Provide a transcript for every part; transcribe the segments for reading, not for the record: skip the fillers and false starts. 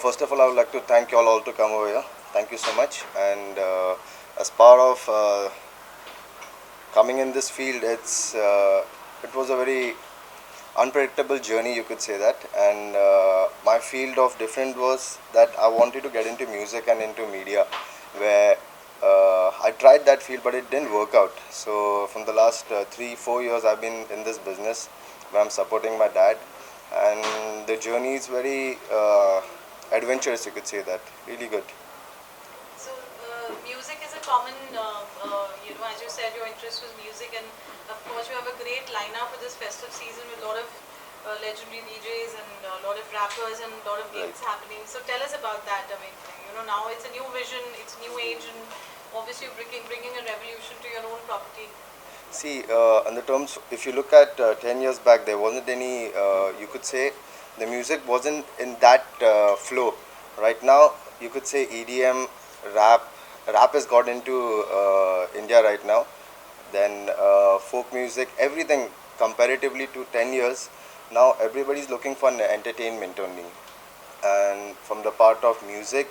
first of all, I would like to thank you all to come over here. Thank you so much. And as part of coming in this field, it was a very unpredictable journey, you could say that. And my field of different was that I wanted to get into music and into media, where I tried that field, but it didn't work out. So from the last 3 4 years, I've been in this business where I'm supporting my dad, and the journey is very adventurous, you could say that. Really good. So, music is a common, as you said, your interest was music, and of course, you have a great lineup for this festive season with a lot of legendary DJs and a lot of rappers and a lot of Right. gigs happening. So, tell us about that. I mean, now it's a new vision, it's new age, and obviously, you're bringing a revolution to your own property. See, in the terms, if you look at 10 years back, there wasn't any, you could say, the music wasn't in that flow. Right now, you could say EDM, rap. Rap has got into India right now. Then folk music, everything comparatively to 10 years. Now, everybody's looking for an entertainment only. And from the part of music,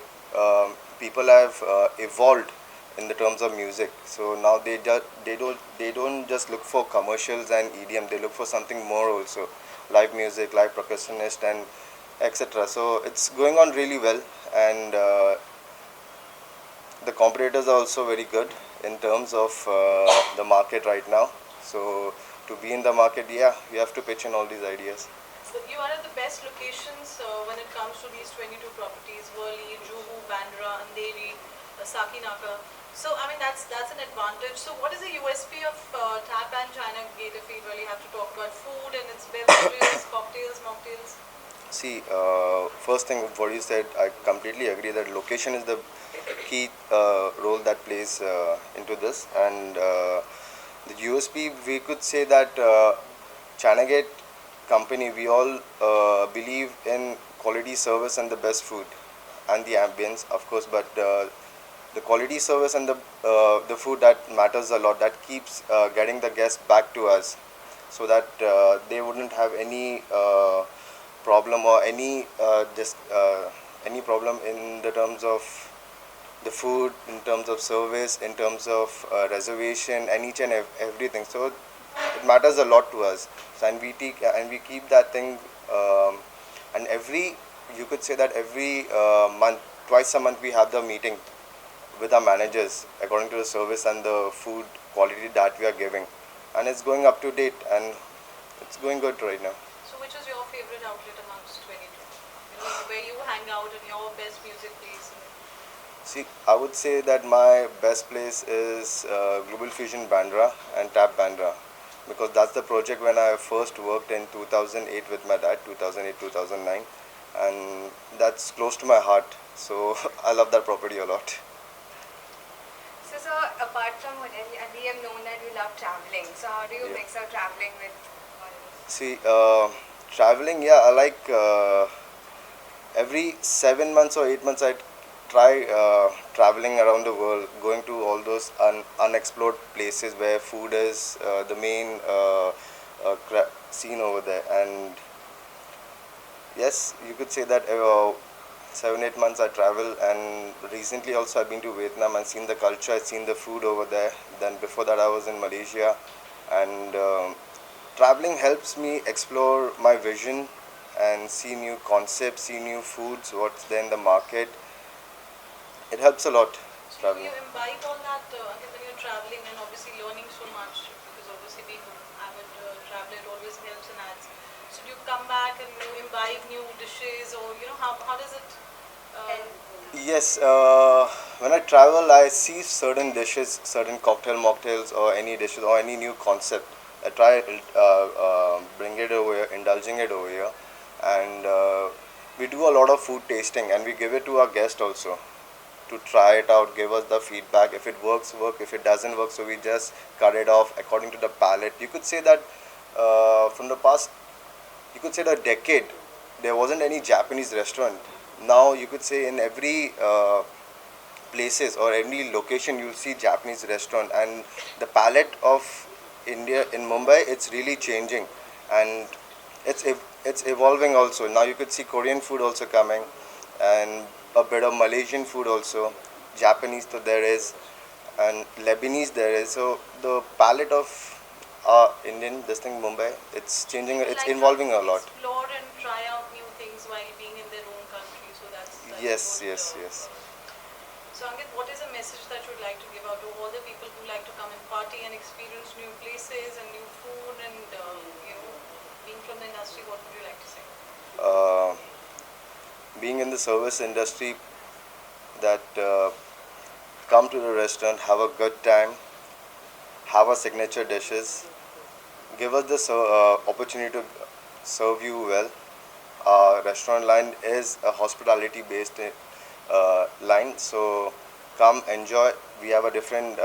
people have evolved in the terms of music. So now they don't just look for commercials and EDM. They look for something more also, live music, live percussionist, and etc. So it's going on really well, and the competitors are also very good in terms of the market right now. So to be in the market, yeah, you have to pitch in all these ideas. So you are at the best locations when it comes to these 22 properties: Worli, Juhu, Bandra, Andheri, Sakinaka. So I mean that's an advantage. So what is the USP of Tap and China Gate if we really have to talk about food and its beverages, cocktails, mocktails? See, first thing what you said, I completely agree that location is the key role that plays into this, and the USP, we could say that Chanagate company, we all believe in quality service and the best food and the ambience, of course, but the quality service and the food, that matters a lot. That keeps getting the guests back to us, so that they wouldn't have any problem or any problem in the terms of the food, in terms of service, in terms of reservation, and each and everything. So it matters a lot to us. So, and we keep that thing, and every, you could say that every month, twice a month, we have the meeting with our managers according to the service and the food quality that we are giving, and it's going up to date, and it's going good right now. So which is your favorite outlet amongst 22? Where you hang out and your best music plays. See, I would say that my best place is Global Fusion Bandra and Tap Bandra, because that's the project when I first worked in 2008 with my dad, 2008 2009, and that's close to my heart. So I love that property a lot. So apart from hotel, and we have known that you love traveling. So how do you Yeah. mix up traveling with all this? See, traveling, yeah, I like every 7 months or 8 months I try traveling around the world, going to all those unexplored places where food is the main scene over there. And yes, you could say that 7 8 months I travel, and recently also I've been to Vietnam and seen the culture, I've seen the food over there. Then before that I was in Malaysia, and traveling helps me explore my vision and see new concepts, see new foods, what's there in the market. It helps a lot, So you, traveling. you imbibe on that when you're traveling and obviously learning so much, because obviously being an avid traveler, it always helps and adds. So do you come back and you imbibe new dishes, or how does it? Uh, And Yes, when I travel, I see certain dishes, certain cocktail mocktails, or any dishes, or any new concept. I try bring it over here, indulging it over here, and we do a lot of food tasting, and we give it to our guests also to try it out, give us the feedback. If it works, work. If it doesn't work, so we just cut it off according to the palate. You could say that from the past, you could say the decade, there wasn't any Japanese restaurant. Now you could say in every places or any location you'll see Japanese restaurant, and the palette of India in Mumbai, it's really changing, and it's evolving also. Now you could see Korean food also coming, and a bit of Malaysian food also. Japanese, so there is, and Lebanese there is. So the palette of Indian, this thing Mumbai, it's changing. People It's like evolving to a lot. explore and try out new things while being in their own country. So that's Yes, a good. yes, yes. So Ankit, what is a message that you'd like to give out to all the people who like to come and party and experience new places and new food and being from the industry? What would you like to say? Uh, Being in the service industry, that come to the restaurant, have a good time, have our signature dishes, give us the opportunity to serve you well. Our restaurant line is a hospitality based line, so come enjoy. We have a different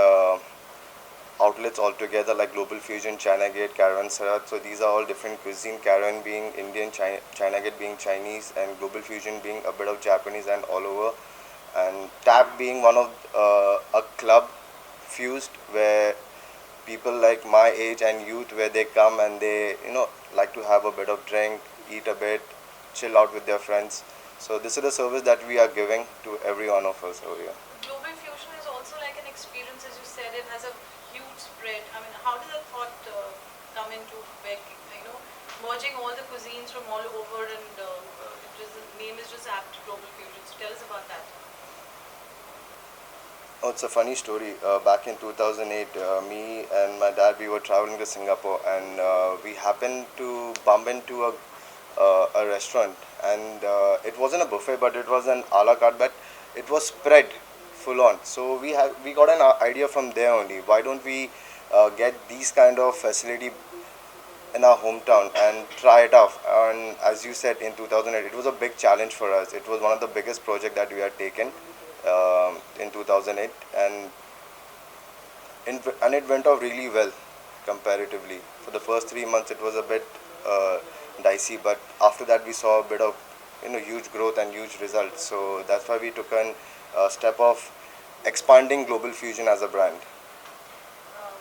outlets altogether like Global Fusion, China Gate, Caravan Sarat. So these are all different cuisine. Caravan being Indian, China Gate being Chinese, and Global Fusion being a bit of Japanese and all over. And Tap being one of a club fused where people like my age and youth, where they come and they like to have a bit of drink, eat a bit, chill out with their friends. So this is the service that we are giving to every one of us over here. Global Fusion is also like an experience, as you said. It has a huge spread. I mean, how did the thought come into merging all the cuisines from all over, and the name is just apt Global Fusion. So tell us about that. Oh, it's a funny story. Back in 2008, me and my dad, we were traveling to Singapore, and we happened to bump into a restaurant, and it wasn't a buffet, but it was an a la carte, but it was spread full on. So we got an idea from there only. Why don't we get these kind of facility in our hometown and try it out? And as you said, in 2008, it was a big challenge for us. It was one of the biggest project that we had taken in 2008, and it went off really well comparatively. For the first 3 months, it was a bit dicey, but after that, we saw a bit of huge growth and huge results. So that's why we took a step of expanding Global Fusion as a brand. Um,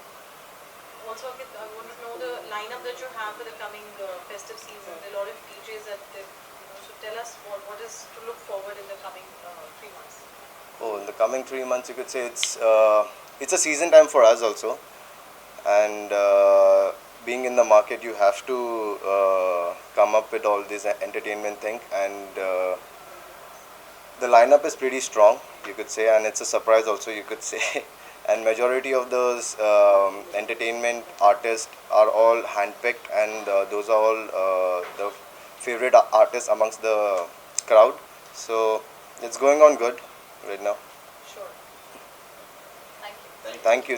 Also, Ankit, I want to know the lineup that you have for the coming festive season. There are a lot of DJs so tell us what is to look forward in the coming 3 months. Oh, in the coming 3 months, you could say it's a season time for us also, and being in the market, you have to come up with all this entertainment thing, and the lineup is pretty strong, you could say, and it's a surprise also, you could say. And majority of those entertainment artists are all handpicked, and those are all the favorite artists amongst the crowd. So it's going on good right now. Sure. Thank you. Thank you.